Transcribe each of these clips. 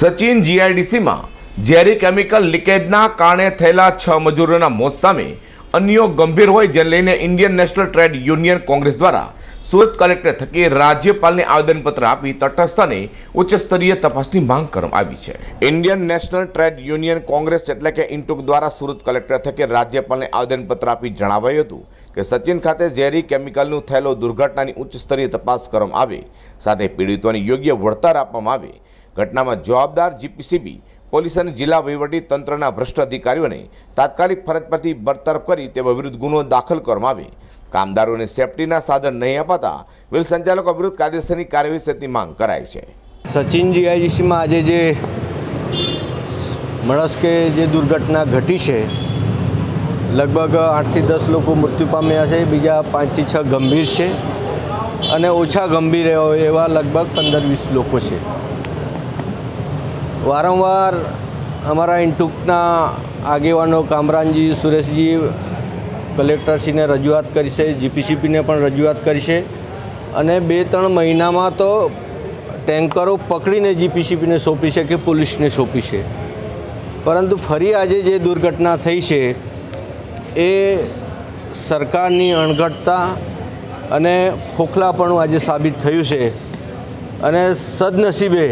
સચિન જીઆઈડીસીમાં ઝેરી કેમિકલ લીકેજના કારણે થયેલા 6 મજૂરોના મોત સામે અન્યો ગંભીર હોય જેને લઈને Indian national trade union Congress દ્વારા સુરત કલેક્ટર થકી રાજ્યપાલને આવેદનપત્ર આપી તટસ્થ અને ઉચ્ચ સ્તરીય તપાસની માંગ કરવામાં આવી છે। Indian national trade union Congress એટલે કે ઇન્ટુક દ્વારા સુરત કલેક્ટર થકી રાજ્યપાલને આવેદનપત્ર આપી જણાવાયું હતું કે સચિન ખાતે ઝેરી કેમિકલનું થયેલો દુર્ઘટનાની ઉચ્ચ સ્તરીય તપાસ કરવામાં આવે, સાથે પીડિતોને યોગ્ય વળતર આપવામાં આવે। ઘટનામાં જવાબદાર જીપીસીબી પોલીસ અને જિલ્લા વહીવટી તંત્રના ભ્રષ્ટ અધિકારીઓને તાત્કાલિક ફરજ પરથી બરતરફ કરી તેઓ વિરુદ્ધ ગુનો દાખલ કરવામાં આવે। કામદારોને સેફટીના સાધન નહીં અપાતા વિલ સંચાલકો વિરુદ્ધ કાયદેસરની કાર્યવાહી સહિતની માંગ કરાઈ છે। સચિન જીઆઈડીસીમાં આજે જે મળસ્કે જે દુર્ઘટના ઘટી છે, લગભગ 8 થી 10 લોકો મૃત્યુ પામ્યા છે, બીજા 5 થી 6 ગંભીર છે અને ઓછા ગંભીર એવા લગભગ 15-20 લોકો છે। વારંવાર અમારા ઇન્ટુકના આગેવાનો કામરાનજી, સુરેશજી કલેક્ટરશ્રીને રજૂઆત કરી છે, જીપીસીપીને પણ રજૂઆત કરી છે અને 2-3 મહિનામાં તો ટેન્કરો પકડીને જીપીસીપીને સોંપી છે કે પોલીસને સોંપી છે, પરંતુ ફરી આજે જે દુર્ઘટના થઈ છે એ સરકારની અણઘડતા અને ખોખલાપણું આજે સાબિત થયું છે। અને સદનસીબે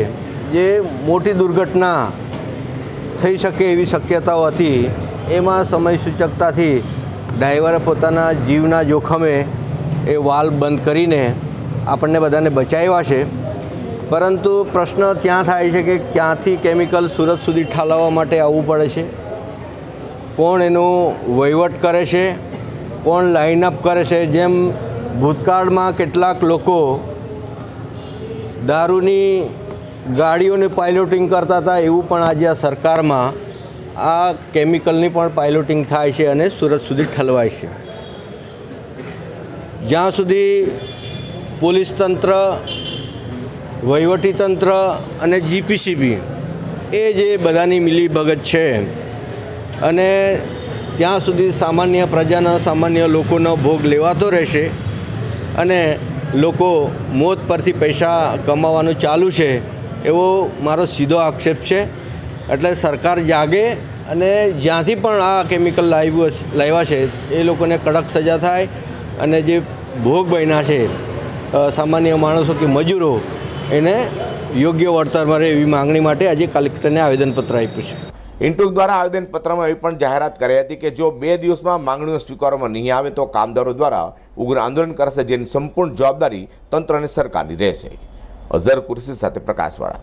જે મોટી દુર્ઘટના થઈ શકે એવી શક્યતાઓ હતી એમાં સમય સૂચકતાથી ડ્રાઈવરે પોતાના જીવના જોખમે એ વાલ્વ બંધ કરીને આપણને બધાને બચાવ્યા છે, પરંતુ પ્રશ્ન ત્યાં થાય છે કે ક્યાંથી કેમિકલ સુરત સુધી ઠાલવવા માટે આવવું પડે છે, કોણ એનું વહીવટ કરે છે, કોણ લાઇનઅપ કરે છે। જેમ ભૂતકાળમાં કેટલાક લોકો દારૂની ગાડીઓને પાઇલોટિંગ કરતા હતા, એવું પણ આજે આ સરકારમાં આ કેમિકલની પણ પાઇલોટિંગ થાય છે અને સુરત સુધી ઠલવાય છે। જ્યાં સુધી પોલીસ તંત્ર, વહીવટી તંત્ર અને જીપીસીબી એ જે બધાની મિલીભગત છે અને ત્યાં સુધી સામાન્ય પ્રજાના, સામાન્ય લોકોનો ભોગ લેવાતો રહેશે અને લોકો મોત પરથી પૈસા કમાવાનું ચાલુ છે એવો મારો સીધો આક્ષેપ છે। એટલે સરકાર જાગે અને જ્યાંથી પણ આ કેમિકલ લાવ્યા છે એ લોકોને કડક સજા થાય અને જે ભોગ બન્યા છે સામાન્ય માણસો કે મજૂરો એને યોગ્ય વળતર મળે એવી માંગણી માટે આજે કલેક્ટરને આવેદનપત્ર આપ્યું છે। ઇન્ટુક દ્વારા આવેદનપત્રમાં એવી પણ જાહેરાત કરી હતી કે જો 2 દિવસમાં માંગણીઓ સ્વીકારવામાં નહીં આવે તો કામદારો દ્વારા ઉગ્ર આંદોલન કરશે, જેની સંપૂર્ણ જવાબદારી તંત્ર અને સરકારની રહેશે। અઝર કુરશી સાથે પ્રકાશવાળા।